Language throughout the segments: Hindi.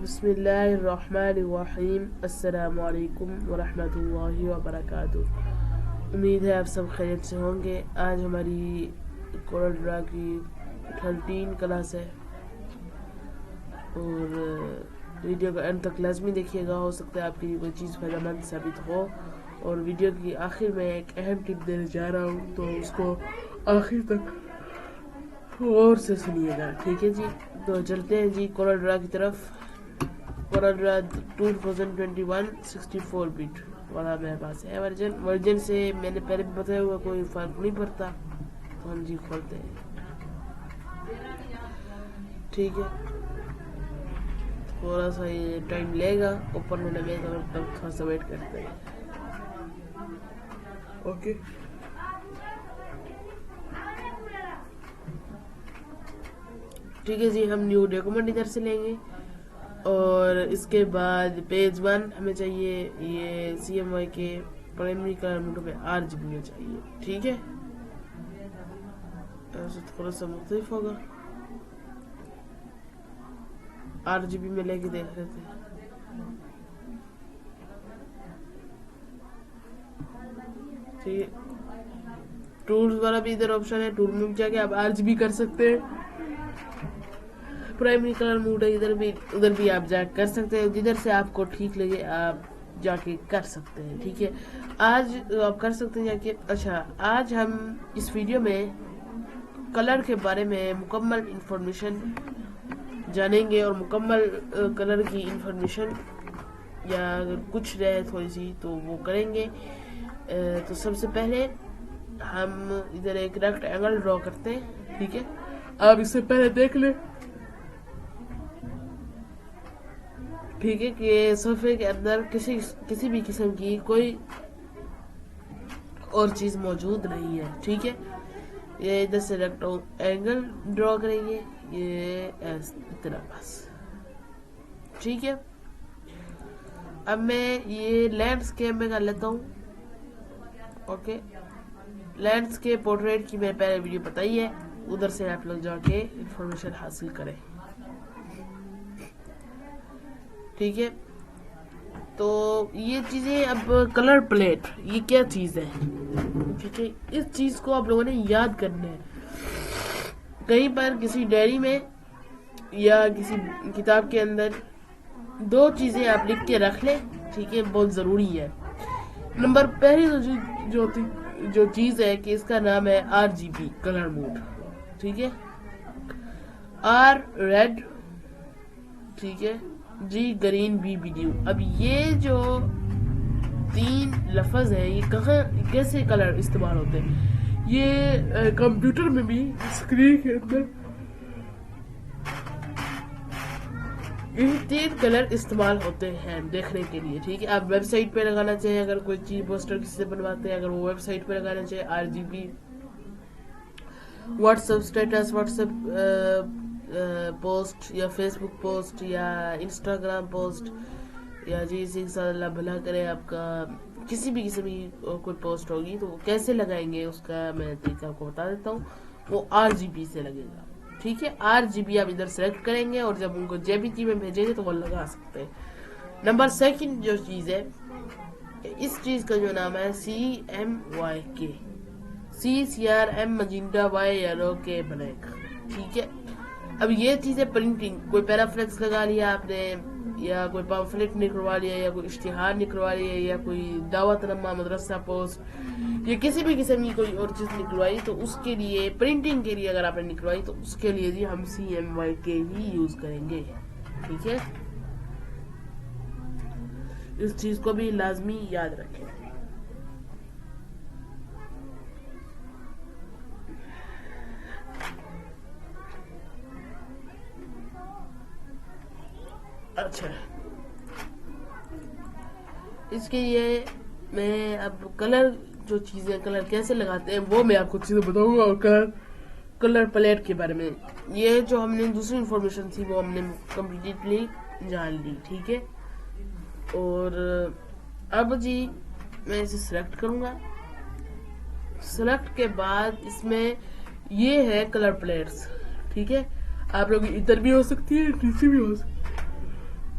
बिस्मिल्लाहिर्रहमानिर्रहीम। अस्सलामु अलैकुम वरहमतुल्लाहि वबरकातुह। उम्मीद है आप सब खैरियत से होंगे। आज हमारी कोरल ड्रा की 13 क्लास है और वीडियो का एंड तक लाजमी देखिएगा। हो सकता है आपकी कोई चीज़ फ़ायदेमंद साबित हो। और वीडियो की आखिर में एक अहम टिप देने जा रहा हूँ, तो उसको आखिर तक और से सुनिएगा, ठीक है जी। तो चलते हैं जी कोरल ड्रा की तरफ। कोरल ड्रा 2021 64 बिट वाला मेरे पास है वर्जन से मैंने पहले भी बताया हुआ, कोई फर्क नहीं पड़ता। तो हम जी खोलते हैं, ठीक है। थोड़ा सा ये टाइम लेगा ओपन होने में, तो तब थोड़ा सा वेट करते हैं। ओके, ठीक है जी। हम न्यू डॉक्यूमेंट इधर से लेंगे और इसके बाद पेज 1 हमें चाहिए। ये CMY के प्राइमरी कलर मोड पे RGB में चाहिए, ठीक है। ऐसे थोड़ा सा मुख्तलिफ होगा, RGB में लेके देख रहे थे। ठीक है, टूल्स वाला भी इधर ऑप्शन है। टूल में जाके आप RGB कर सकते हैं। प्राइमरी कलर मोड है, उधर भी आप जाके कर सकते हैं। जिधर से आपको ठीक लगे आप जाके कर सकते हैं, ठीक है। आज आप कर सकते हैं जाके। अच्छा, आज हम इस वीडियो में कलर के बारे में मुकम्मल इंफॉर्मेशन जानेंगे और मुकम्मल कलर की इंफॉर्मेशन या अगर कुछ रहे थोड़ी सी तो वो करेंगे। तो सबसे पहले हम इधर एक रेक्टेंगल ड्रॉ करते हैं, ठीक है। आप इससे पहले देख लें, ठीक है, कि सोफे के अंदर किसी भी किस्म की कोई और चीज मौजूद नहीं है, ठीक है। ये इधर से रेक्टेंगल ड्रॉ करेंगे, ये इतना बस, ठीक है। अब मैं ये लैंडस्केप में कर लेता हूँ। ओके, लैंडस्केप पोर्ट्रेट की मैंने पहले वीडियो बताई है, उधर से आप लोग जाके इंफॉर्मेशन हासिल करें, ठीक है। तो ये चीजें, अब कलर प्लेट ये क्या चीज है, ठीक है। इस चीज को आप लोगों ने याद करना है। कहीं पर किसी डायरी में या किसी किताब के अंदर 2 चीजें आप लिख के रख लें, ठीक है, बहुत जरूरी है। नंबर पहली जो चीज है कि इसका नाम है RGB कलर मोड, ठीक है। R रेड, ठीक है, G ग्रीन, B ब्लू। अब ये जो 3 लफ्ज है, ये कहाँ कैसे कलर इस्तेमाल होते हैं? ये कंप्यूटर में भी स्क्रीन के अंदर इन 3 कलर इस्तेमाल होते हैं देखने के लिए, ठीक है। आप वेबसाइट पे लगाना चाहिए, अगर कोई चीज पोस्टर किसी से बनवाते हैं, अगर वो वेबसाइट पे लगाना चाहिए RGB। WhatsApp status, WhatsApp post या फेसबुक पोस्ट या इंस्टाग्राम पोस्ट या जी अल्लाह भला करे आपका किसी भी किस्म की कोई पोस्ट होगी, तो वो कैसे लगाएंगे उसका मैं तरीका आपको बता देता हूँ। वो RGB से लगेगा, ठीक है। RGB आप इधर सेलेक्ट करेंगे और जब उनको JPG में भेजेंगे तो वो लगा सकते हैं। नंबर 2 जो चीज है, इस चीज का जो नाम है CMYK, CRM मजिंडा Y yellow K black, ठीक है। अब ये चीज है प्रिंटिंग। कोई पैराफ्लेक्स लगा लिया आपने, या कोई पम्फलेट निकलवा लिया, या कोई इश्तिहार निकलवा लिया, या कोई दावतनामा, मदरसा पोस्ट, या किसी भी किस्म की कोई और चीज निकलवाई, तो उसके लिए प्रिंटिंग के लिए अगर आपने निकलवाई तो उसके लिए जी हम CMYK ही यूज करेंगे, ठीक है। इस चीज को भी लाजमी याद रखें। अच्छा, इसके लिए मैं अब कलर जो चीजें कलर कैसे लगाते हैं वो मैं आपको चीजें बताऊंगा। और कलर प्लेट के बारे में ये जो हमने दूसरी इंफॉर्मेशन थी वो हमने कम्प्लीटली जान ली, ठीक है। और अब जी मैं इसे सिलेक्ट करूंगा। सिलेक्ट के बाद इसमें ये है कलर प्लेट्स, ठीक है। आप लोग इधर भी हो सकती है, नीचे भी हो सकती है,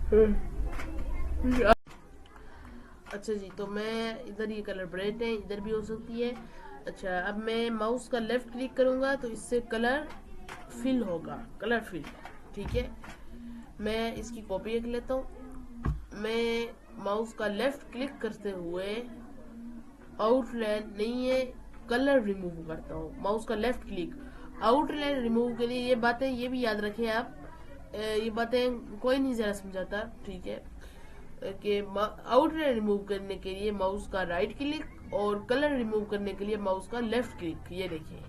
अच्छा जी, तो मैं इधर ये कलर ब्राइट है, इधर भी हो सकती है। अच्छा, अब मैं माउस का लेफ्ट क्लिक करूंगा तो इससे कलर फिल होगा, कलर फिल। ठीक है, मैं इसकी कॉपी एक लेता हूँ। मैं माउस का लेफ्ट क्लिक करते हुए आउटलाइन नहीं है, कलर रिमूव करता हूँ। माउस का लेफ्ट क्लिक आउटलाइन रिमूव के लिए, ये बातें ये भी याद रखें आप। ये बातें कोई नहीं ज़रा समझाता, ठीक है, कि आउटलाइन रिमूव करने के लिए माउस का राइट क्लिक और कलर रिमूव करने के लिए माउस का लेफ्ट क्लिक। ये देखिए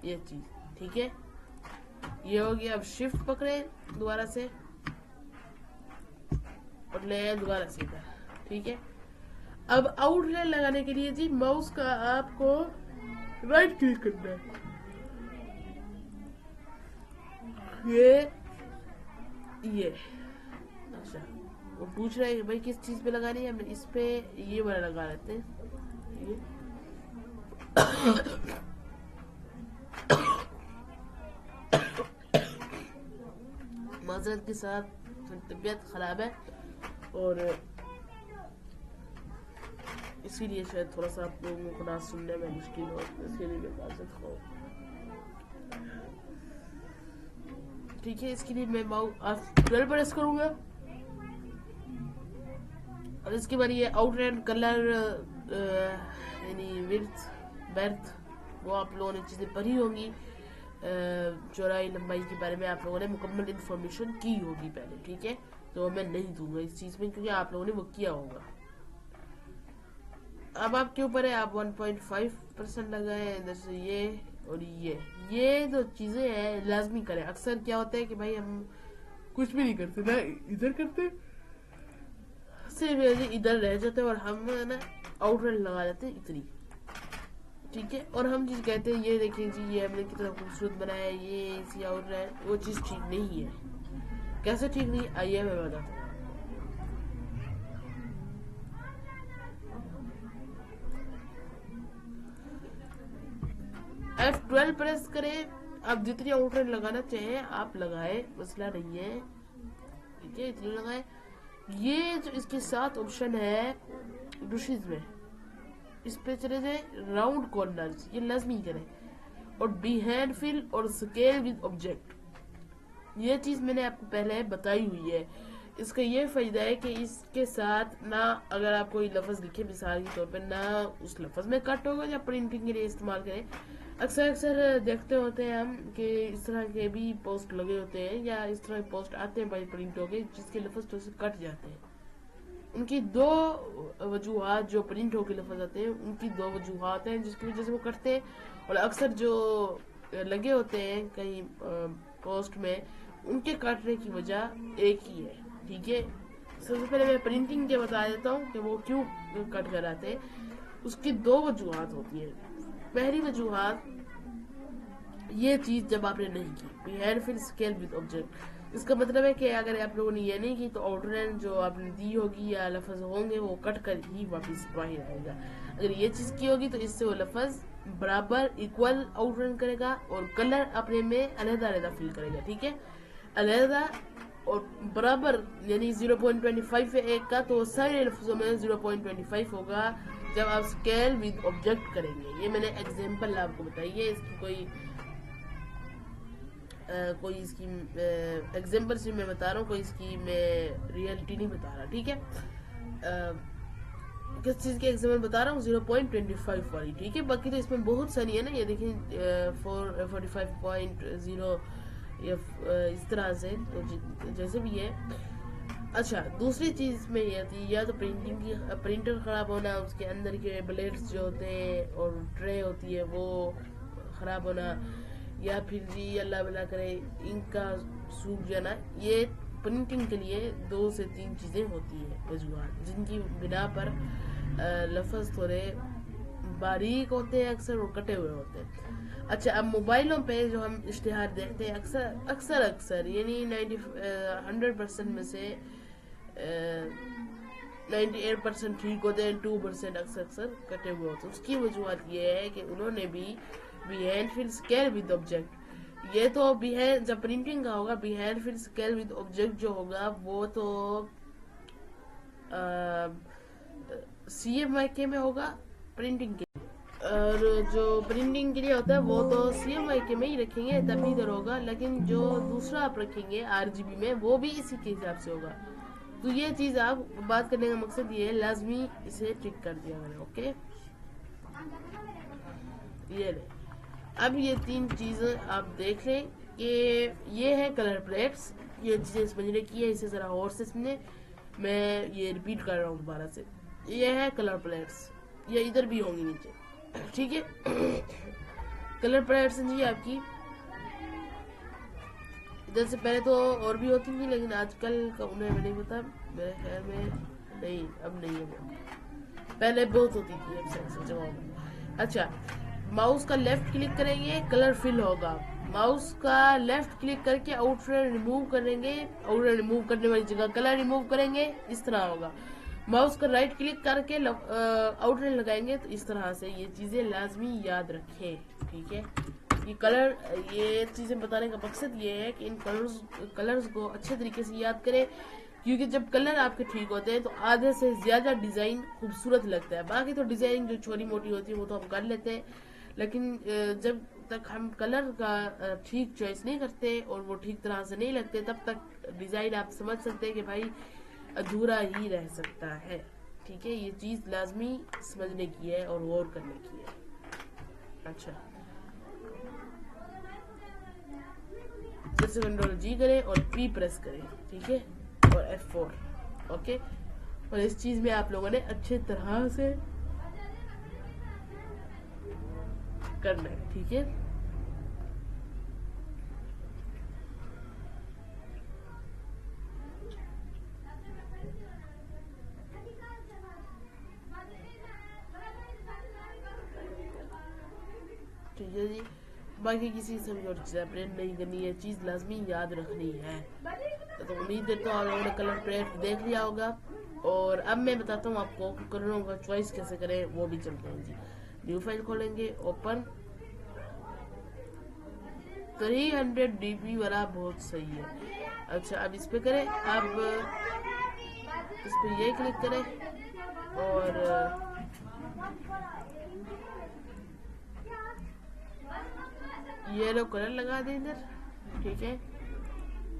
ये चीज, ठीक है, ये हो गया। अब शिफ्ट पकड़े दोबारा से और ले आए दोबारा से इधर, ठीक है। अब आउटलाइन लगाने के लिए जी माउस का आपको राइट क्लिक करना है। ये अच्छा, वो पूछ रहा है कि भाई किस चीज पे लगानी है। हम इस पे ये वाला लगा लेते हैं, ये माजरत के साथ तबीयत खराब है और इसीलिए शायद थोड़ा सा आप लोगों को ना सुनने में मुश्किल हो, इसके लिए मैं माजरत हो। ठीक है, इसके लिए मैं माउस 12 प्रेस करूंगा और इसके बाद ये आउटलाइन कलर यानी विड्थ बेर्थ वो आप लोगों ने चीज़ें पढ़ी होंगी। चौड़ाई लंबाई के बारे में आप लोगों ने मुकम्मल इंफॉर्मेशन की होगी पहले, ठीक है, तो मैं नहीं दूंगा इस चीज़ में क्योंकि आप लोगों ने वो किया होगा। अब आपके ऊपर है, आप 1.5% लगाए इधर से ये और ये जो चीज़ें हैं लाजमी करें। अक्सर क्या होता है कि भाई हम कुछ भी नहीं करते ना, इधर करते सिर्फ इधर रह जाते और हम ना आउटलाइन लगा देते इतनी, ठीक है, और हम चीज कहते हैं ये देखिए जी ये हमने कितना खूबसूरत बनाया है, ये इसी आउटलाइन। वो चीज ठीक नहीं है। कैसे ठीक नहीं, आइए मैं बताता हूँ। F12 प्रेस करें, आप जितनी आउटलाइन लगाना चाहें आप लगाए, मसला नहीं है, ठीक है, इतनी लगाए। ये जो इसके साथ ऑप्शन है ब्रशेज में, इस पे चले जाए, राउंड कॉर्नर्स ये लाजमी करें, और बिहाइंड फिल और स्केल विद ऑब्जेक्ट, ये चीज मैंने आपको पहले बताई हुई है। इसका ये फायदा है कि इसके साथ ना अगर आप कोई लफ्ज लिखे मिसाल के तौर पे, ना उस लफ्ज में कट होगा या प्रिंटिंग के लिए इस्तेमाल करें। अक्सर देखते होते हैं हम कि इस तरह के भी पोस्ट लगे होते हैं या इस तरह के पोस्ट आते हैं भाई प्रिंट होके जिसके लफ्ज तो से कट जाते हैं। उनकी दो वजूहात, जो प्रिंट होकर लफ्ज आते हैं उनकी दो वजूहात हैं जिसकी वजह से वो करते हैं। और अक्सर जो लगे होते हैं कहीं पोस्ट में, उनके काटने की वजह एक ही है, ठीक है। सबसे पहले मैं प्रिंटिंग के बता देता हूँ कि वो क्यों कट कर आते हैं। उसकी दो वजूहात होती है। पहली वजूहात, ये चीज जब आपने नहीं की, behind fill scale with object, इसका मतलब है कि अगर आप लोगों ने ये नहीं की तो आउटलाइन जो आपने दी होगी या लफ्ज होंगे वो कट कर ही वापस बाहर आएगा। अगर ये चीज की होगी तो इससे वो लफ्ज बराबर इक्वल आउटलाइन करेगा और कलर अपने में अलग-अलग फिल करेगा, ठीक है, अलग और बराबर, यानी 0.25 है एक का, तो सारे लफ्जों में 0.25 होगा जब आप स्केल विद ऑब्जेक्ट करेंगे। ये मैंने एग्जांपल आपको बताई है, इसकी कोई इसकी एग्जांपल से मैं बता रहा हूँ, कोई इसकी मैं रियलिटी नहीं बता रहा, ठीक है। किस चीज़ के एग्जांपल बता रहा हूँ, 0.25 वाली, ठीक है। बाकी तो इसमें बहुत सारी है ना, ये देखिए 45.0 या इस तरह से, तो जैसे भी है। अच्छा, दूसरी चीज़ में ये थी, या तो प्रिंटिंग की, प्रिंटर ख़राब होना, उसके अंदर के ब्लेड्स जो होते हैं और ट्रे होती है वो ख़राब होना, या फिर जी अल्लाह भला करे इंक का सूख जाना। ये प्रिंटिंग के लिए 2 से 3 चीज़ें होती है वजूहात, जिनकी बिना पर लफ्ज़ थोड़े बारीक होते हैं अक्सर और कटे हुए होते हैं। अच्छा, अब मोबाइलों पे जो हम इश्तिहार देखते हैं अक्सर यानी 100% में से 98% ठीक होते हैं, 2% अक्सर कटे हुए होते हैं। उसकी वजूहत ये है कि उन्होंने भी behind fill scale with object, ये तो बिहाइंड जब प्रिंटिंग का होगा, बिहाइंड फिर स्केल विद ऑब्जेक्ट जो होगा वो तो CMYK में होगा प्रिंटिंग के। और जो प्रिंटिंग के लिए होता है वो तो CMYK में ही रखेंगे तभी इधर होगा, लेकिन जो दूसरा आप रखेंगे RGB में वो भी इसी के हिसाब से होगा। तो ये चीज़ आप बात करने का मकसद ये है, लाजमी इसे टिक कर दिया मैंने। ओके, ये ले। अब ये तीन चीज़ें आप देख लें कि ये है कलर प्लेट्स। ये चीज़ें समझने की है, इसे ज़रा और से समझे। मैं ये रिपीट कर रहा हूँ दोबारा से। ये है कलर प्लेट्स, ये इधर भी होंगी नीचे, ठीक है। कलर प्लेट्स जी आपकी इधर से पहले तो और भी होती थी, लेकिन आजकल का उन्हें नहीं पता, मेरे ख्याल में नहीं, अब नहीं है। पहले बहुत होती थी, अब सेंसर जवाब। अच्छा, माउस का लेफ्ट क्लिक करेंगे, कलर फिल होगा। माउस का लेफ्ट क्लिक करके आउटलाइन रिमूव करेंगे, आउटलाइन रिमूव करने वाली जगह कलर रिमूव करेंगे, इस तरह होगा। माउस का राइट क्लिक करके आउटलाइन लगाएंगे, तो इस तरह से। ये चीज़ें लाजमी याद रखें, ठीक है। ये कलर, ये चीज़ें बताने का मकसद ये है कि इन कलर्स को अच्छे तरीके से याद करें, क्योंकि जब कलर आपके ठीक होते हैं तो आधे से ज़्यादा डिज़ाइन खूबसूरत लगता है। बाकी तो डिज़ाइनिंग जो छोटी मोटी होती है वो तो हम कर लेते हैं, लेकिन जब तक हम कलर का ठीक चॉइस नहीं करते और वो ठीक तरह से नहीं लगते, तब तक डिज़ाइन आप समझ सकते हैं कि भाई अधूरा ही रह सकता है, ठीक है। ये चीज़ लाजमी समझने की है और गौर करने की है। अच्छा, जैसे Ctrl+G करें और P प्रेस करें, ठीक है, और F4, ओके। और इस चीज़ में आप लोगों ने अच्छे तरह से करना है, ठीक है। ठीक है जी, बाकी किसी से भी और सेपरेट नहीं करनी है, चीज़ लाजमी याद रखनी है। तो उम्मीद है तो आप लोगों ने कलर प्लेट देख लिया होगा, और अब मैं बताता हूँ आपको कलरों का चॉइस कैसे करें, वो भी चलते हैं जी। न्यू फाइल खोलेंगे, ओपन। 300 dB वाला बहुत सही है। अच्छा, अब इस पे करें, अब इस पे ये क्लिक करें और येलो कलर लगा दें इधर, ठीक है।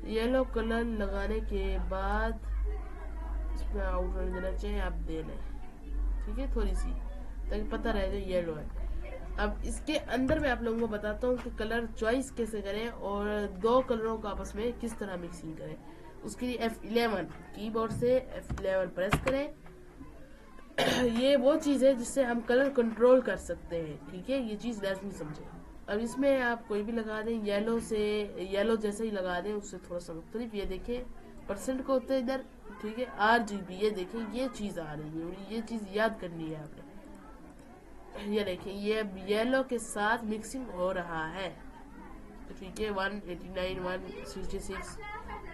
येलो कलर लगाने के बाद इसमें आउटलाइन देना चाहिए, आप दे लें, ठीक है, थोड़ी सी, ताकि पता रहे जो येलो है। अब इसके अंदर मैं आप लोगों को बताता हूँ कि कलर चॉइस कैसे करें और दो कलरों को आपस में किस तरह मिक्सिंग करें। उसके लिए F11 कीबोर्ड से F11 प्रेस करें। ये वो चीज़ है जिससे हम कलर कंट्रोल कर सकते हैं, ठीक है। ये चीज़ लाजमी समझें। अब इसमें आप कोई भी लगा दें, येलो से येलो जैसे ही लगा दें, उससे थोड़ा सा मुख्तलिफ। ये देखें परसेंट को होता है इधर, ठीक है, RGB। ये देखें ये चीज़ आ रही है, ये चीज़ याद करनी है आपने। ये देखें ये येलो के साथ मिक्सिंग हो रहा है, ठीक है। 189, 166,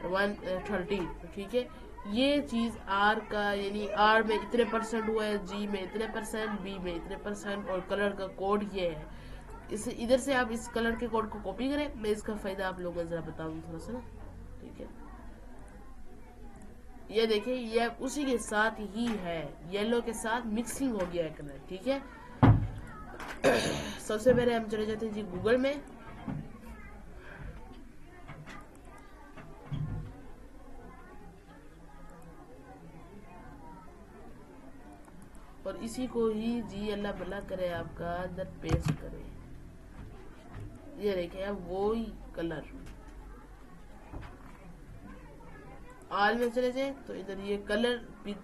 130, ठीक है। ये चीज़ R का, यानी R में इतने परसेंट हुआ है, G में इतने परसेंट, B में इतने परसेंट, और कलर का कोड ये है। इसे इधर से आप इस कलर के कोड को कॉपी करें। मैं इसका फ़ायदा आप लोगों को ज़रा बताऊँ थोड़ा सा ना, ठीक है। ये देखिए ये उसी के साथ ही है, येलो के साथ मिक्सिंग हो गया है कलर, ठीक है। सबसे पहले हम चले जाते हैं जी गूगल में, और इसी को ही जी अल्लाह भला करे आपका अंदर पेस्ट करें। ये देखें अब वो ही कलर आल में चले जाए तो इधर ये कलर पिक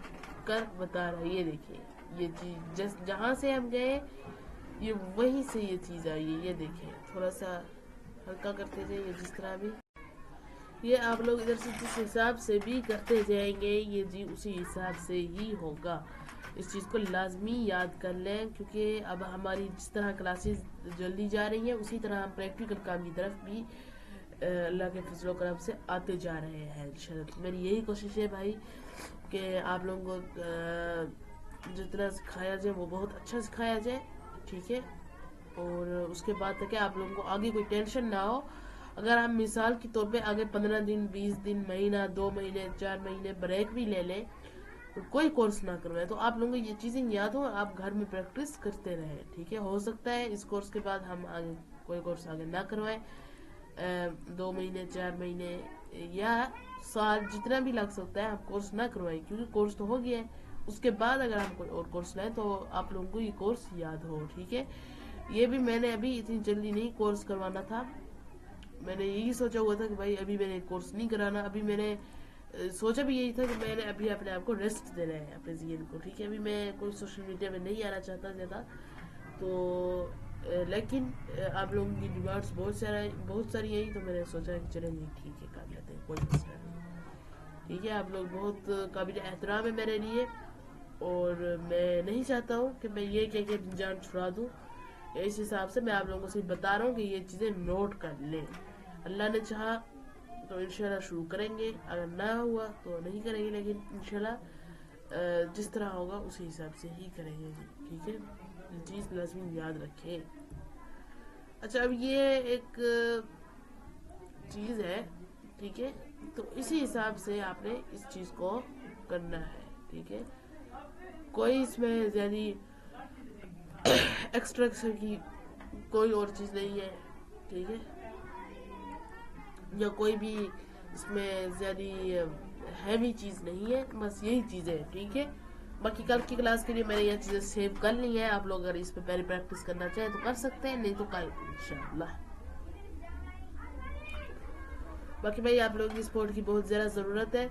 कर बता रहा है। ये देखिए ये चीज जहाँ से हम गए ये वहीं से ये चीज आई है। ये देखिए थोड़ा सा हल्का करते जाइए, जिस तरह भी ये आप लोग इधर से जिस हिसाब से भी करते जाएंगे ये जी उसी हिसाब से ही होगा। इस चीज़ को लाजमी याद कर लें, क्योंकि अब हमारी जिस तरह क्लासेस जल्दी जा रही हैं उसी तरह हम प्रैक्टिकल काम की तरफ भी अल्लाह के फजल करम से आते जा रहे हैं इंशाल्लाह। मेरी यही कोशिश है भाई कि आप लोगों को जितना सिखाया जाए वो बहुत अच्छा सिखाया जाए, ठीक है। और उसके बाद तक आप लोगों को आगे कोई टेंशन ना हो, अगर हम मिसाल के तौर पे आगे 15 दिन, 20 दिन, महीना, 2 महीने, 4 महीने ब्रेक भी ले लें, तो कोई कोर्स ना करवाए, तो आप लोगों को ये चीज़ें याद हो, आप घर में प्रैक्टिस करते रहें, ठीक है। हो सकता है इस कोर्स के बाद हम आगे कोई कोर्स आगे ना करवाएं, 2 महीने, 4 महीने या साल, जितना भी लग सकता है, हम कोर्स ना करवाएं, क्योंकि कोर्स तो हो गया है। उसके बाद अगर हम कोई और कोर्स लाएं तो आप लोगों को ये कोर्स याद हो, ठीक है। ये भी मैंने अभी इतनी जल्दी नहीं कोर्स करवाना था, मैंने यही सोचा हुआ था कि भाई अभी मैंने कोर्स नहीं कराना, अभी मैंने सोचा भी यही था कि मैंने अभी अपने आप को रेस्ट देना है, अपने ज़हन को, ठीक है। अभी मैं कोई सोशल मीडिया में नहीं आना चाहता ज़्यादा, तो लेकिन आप लोगों की डिमांड्स बहुत सारी आई, तो मैंने सोचा कि चलें नहीं, ठीक है, कर लेते हैं, कोई मसला नहीं, ठीक है। आप लोग बहुत काबिल एहतराम है मेरे लिए, और मैं नहीं चाहता हूँ कि मैं ये कह के जान छुड़ा दूँ। इस हिसाब से मैं आप लोगों से बता रहा हूँ कि ये चीज़ें नोट कर लें। अल्लाह ने चाहा तो इंशाल्लाह शुरू करेंगे, अगर ना हुआ तो नहीं करेंगे, लेकिन इंशाल्लाह जिस तरह होगा उसी हिसाब से ही करेंगे, ठीक है। ये चीज़ लाजमी याद रखें। अच्छा, अब ये एक चीज़ है, ठीक है, तो इसी हिसाब से आपने इस चीज़ को करना है, ठीक है। कोई इसमें ज़्यादा एक्सट्रैक्शन की कोई और चीज़ नहीं है, ठीक है, या कोई भी इसमें ज़्यादा हैवी चीज़ नहीं है, बस यही चीज़ है, ठीक है। बाकी कल की क्लास के लिए मैंने ये चीज़ें सेव कर ली हैं, आप लोग अगर इस पर पहले प्रैक्टिस करना चाहें तो कर सकते हैं, नहीं तो कल इंशाल्लाह। बाकी भाई आप लोगों की सपोर्ट की बहुत ज़्यादा ज़रूरत है,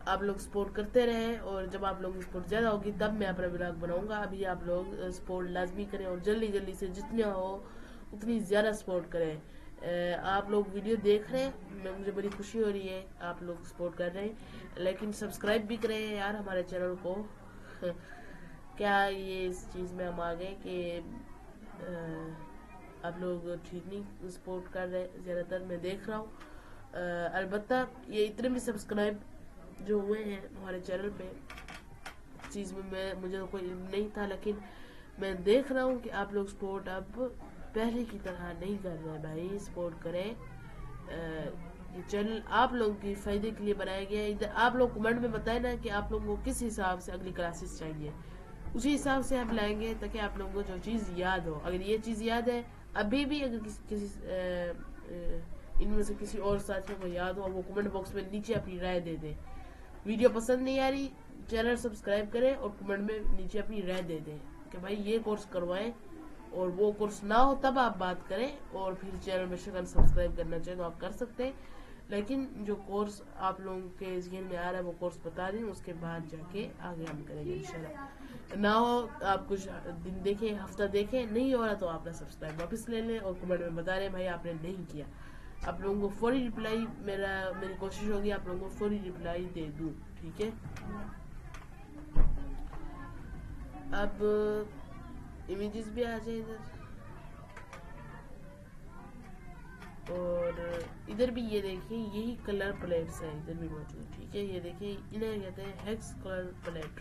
आप लोग सपोर्ट करते रहें, और जब आप लोगों की सपोर्ट ज़्यादा होगी तब मैं अपना व्लॉग बनाऊंगा। अभी आप लोग सपोर्ट लाजमी करें, और जल्दी जल्दी से जितना हो उतनी ज़्यादा सपोर्ट करें। आप लोग वीडियो देख रहे हैं, मुझे बड़ी खुशी हो रही है, आप लोग सपोर्ट कर रहे हैं, लेकिन सब्सक्राइब भी करें यार हमारे चैनल को। क्या ये इस चीज़ में हम आ गए कि आप लोग ठीक नहीं सपोर्ट कर रहे, ज़्यादातर मैं देख रहा हूँ। अलबत्ता ये इतने भी सब्सक्राइब जो हुए हैं हमारे चैनल पे, इस चीज़ में मुझे तो कोई इल्म नहीं था, लेकिन मैं देख रहा हूँ कि आप लोग सपोर्ट अब पहले की तरह नहीं कर रहे हैं। भाई सपोर्ट करें, ये चैनल आप लोगों के फ़ायदे के लिए बनाया गया है। इधर आप लोग कमेंट में बताएं ना कि आप लोगों को किस हिसाब से अगली क्लासेस चाहिए, उसी हिसाब से हम लाएंगे, ताकि आप लोगों को जो चीज़ याद हो। अगर ये चीज़ याद है अभी भी, अगर किसी इनमें से किसी और साथियों को याद हो, वो कमेंट बॉक्स में नीचे अपनी राय दे दें। वीडियो पसंद नहीं आ रही, चैनल सब्सक्राइब करें और कमेंट में नीचे अपनी राय दे दें कि भाई ये कोर्स करवाएं, और वो कोर्स ना हो तब आप बात करें, और फिर चैनल में अगर सब्सक्राइब करना चाहें तो आप कर सकते हैं, लेकिन जो कोर्स आप लोगों के ज़हन में आ रहा है वो कोर्स बता दें, उसके बाद जाके आगे हम करेंगे इंशाल्लाह। ना हो आप कुछ दिन देखें, हफ्ता देखें, नहीं हो रहा तो आप सब्सक्राइब वापस ले लें और कमेंट में बता रहे भाई आपने नहीं किया। आप लोगों को फौरी रिप्लाई, मेरी कोशिश होगी आप लोगों को फौरी रिप्लाई दे दूँ, ठीक है। अब इमेजेस भी आ जाए इधर, और इधर भी ये देखिए, यही कलर प्लेट्स है इधर भी मौजूद, ठीक है। ये देखिए, इन्हें कहते हैं हेक्स कलर प्लेट,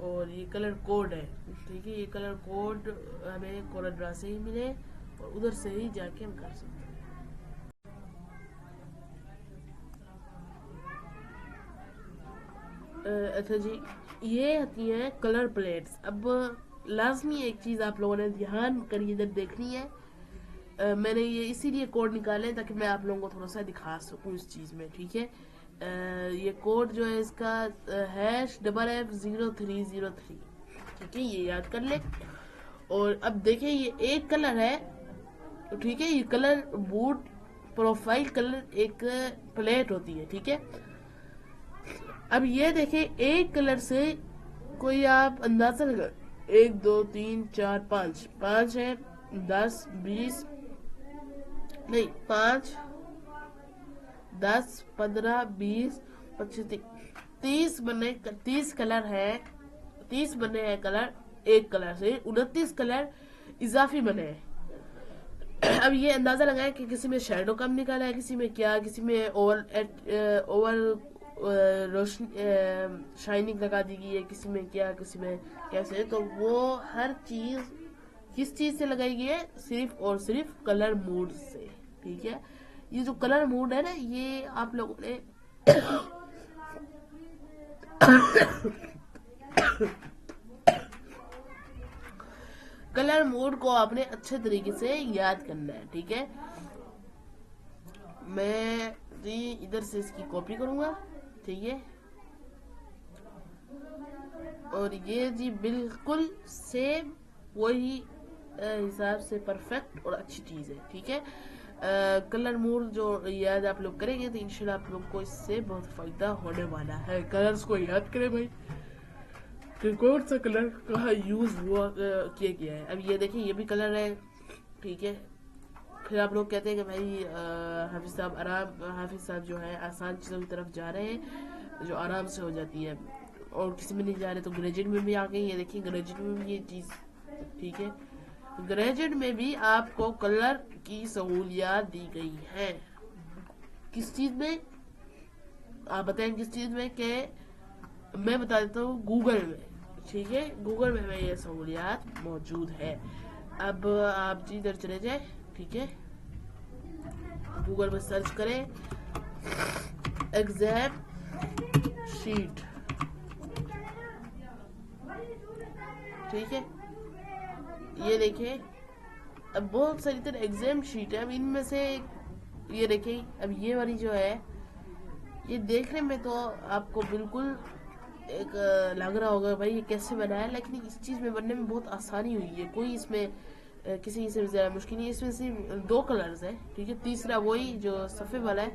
और ये कलर कोड है, ठीक है। ये कलर कोड हमें कोरल से ही मिले, और उधर से ही जाके हम कर सकते हैं। अच्छा जी, ये आती हैं कलर प्लेट्स। अब लाजमी एक चीज़ आप लोगों ने ध्यान करिए, इधर देखनी है। मैंने ये इसीलिए कोड निकाले ताकि मैं आप लोगों को थोड़ा सा दिखा सकूं इस चीज़ में, ठीक है। ये कोड जो है इसका #FF0303, ठीक है, ये याद कर ले। और अब देखिए, ये एक कलर है, ठीक है, ये कलर बूट प्रोफाइल कलर एक प्लेट होती है, ठीक है। अब ये देखें, एक कलर से कोई आप अंदाजा लगा, 1 2 3 4 5 5 है, 10 20 नहीं 5 10 15 20 25 30 बने, 30 कलर है, 30 बने हैं कलर, एक कलर से 29 कलर इजाफी बने हैं। अब ये अंदाजा लगाएं कि किसी में शेडो कम निकाला है, किसी में क्या, किसी में ओवर रोशनी शाइनिंग लगा दी गई है, किसी में क्या, किसी में कैसे। तो वो हर चीज़ किस चीज़ से लगाई गई है, सिर्फ और सिर्फ कलर मूड से, ठीक है। ये जो कलर मोड है ना, ये आप लोगों ने कलर मोड को आपने अच्छे तरीके से याद करना है, ठीक है। मैं जी इधर से इसकी कॉपी करूंगा, ठीक है। और ये जी बिल्कुल सेम वही हिसाब से परफेक्ट और अच्छी चीज है, ठीक है। कलर मोड जो याद आप लोग करेंगे तो इंशाल्लाह आप लोग को इससे बहुत फायदा होने वाला है। कलर्स को याद करें भाई कि कौन सा कलर कहाँ यूज हुआ किया गया है। अब ये देखिए, ये भी कलर है, ठीक है। फिर आप लोग कहते हैं कि भाई हाफिज साहब जो है आसान चीज़ों की तरफ जा रहे हैं जो आराम से हो जाती है, और किसी में नहीं जा रहे। तो ग्रेजुएट में भी आ गई, ये देखिए ग्रेजुएट में भी ये चीज़, ठीक है। ग्रेजुएट में भी आपको कलर की सहूलियात दी गई है। किस चीज़ में आप बताएं, किस चीज़ में? कि मैं बता देता हूँ, गूगल में, ठीक है। गूगल में ये सहूलियात मौजूद है। अब आप जिधर चले जाए, ठीक है, गूगल में सर्च करें एग्जाम शीट, ठीक है। ये देखिए, अब बहुत सारी तरह एग्जाम शीट है। अब इनमें से ये देखिए, अब ये वाली जो है, ये देखने में तो आपको बिल्कुल एक लग रहा होगा भाई ये कैसे बना है, लेकिन इस चीज़ में बनने में बहुत आसानी हुई है। कोई इसमें किसी से ज़्यादा मुश्किल नहीं है। इसमें सिर्फ 2 कलर्स है, ठीक है। तीसरा वही जो सफ़ेद वाला है।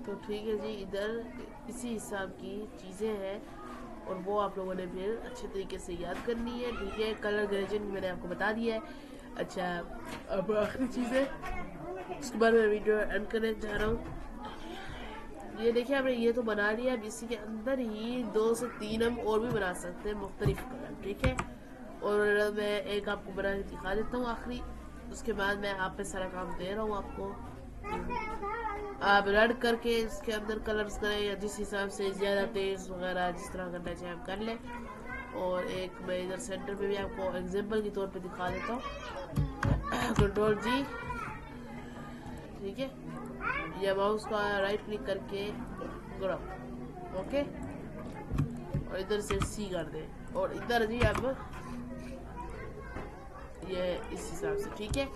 तो ठीक है जी, इधर इसी हिसाब की चीज़ें हैं और वो आप लोगों ने फिर अच्छे तरीके से याद करनी है, ठीक है। कलर ग्रेडेशन मैंने आपको बता दिया है। अच्छा, अब आखिरी चीज़ है, उसके बाद मैं वीडियो एंड करने जा रहा हूँ। ये देखिए, हमने ये तो बना लिया। अब इसी के अंदर ही 2 से 3 हम और भी बना सकते हैं मुख्तलिफ कलर, ठीक है। और मैं एक आपको बना के दिखा देता हूँ आखिरी, उसके बाद मैं आप पे सारा काम दे रहा हूँ आपको। आप रड करके इसके अंदर कलर्स करें, या जिस हिसाब से ज़्यादा तेज वगैरह जिस तरह करना चाहे आप कर लें। और एक मैं इधर सेंटर पे भी आपको एग्जांपल के तौर पे दिखा देता हूँ। कंट्रोल जी, ठीक है। या माउस का राइट क्लिक करके ग्रुप, ओके, और इधर से सी कर दें, और इधर जी अब ये इस हिसाब से, ठीक है।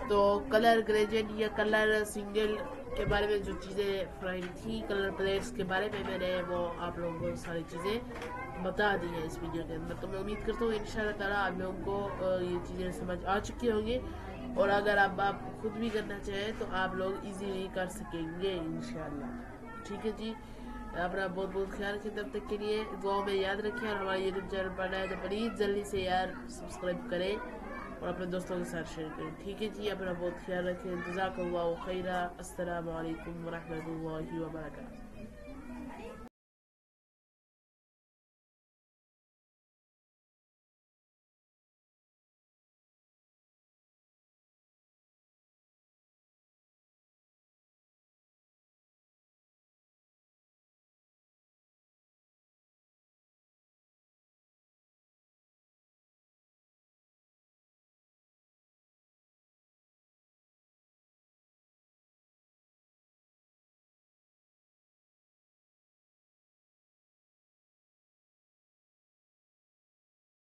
तो कलर ग्रेडियंट या कलर सिंगल के बारे में जो चीज़ें फ्राइड थी, कलर प्लेट्स के बारे में मैंने वो आप लोगों को सारी चीज़ें बता दी है इस वीडियो के अंदर। तो मैं उम्मीद करता हूँ इंशाल्लाह ताला आप लोगों को ये चीज़ें समझ आ चुकी होंगी, और अगर आप खुद भी करना चाहें तो आप लोग इजीली कर सकेंगे इंशाल्लाह, ठीक है जी। अपना बहुत बहुत ख्याल रखें, तब तक के लिए दुआ में याद रखें। और हमारा यूट्यूब चैनल पर आए तो प्लीज़ जल्दी से यार सब्सक्राइब करें और अपने दोस्तों के साथ शेयर करें, ठीक है जी। अपना बहुत ख्याल रखें। जज़ाकल्लाहु खैरा। अस्सलामु अलैकुम व रहमतुल्लाहि व बरकातहू।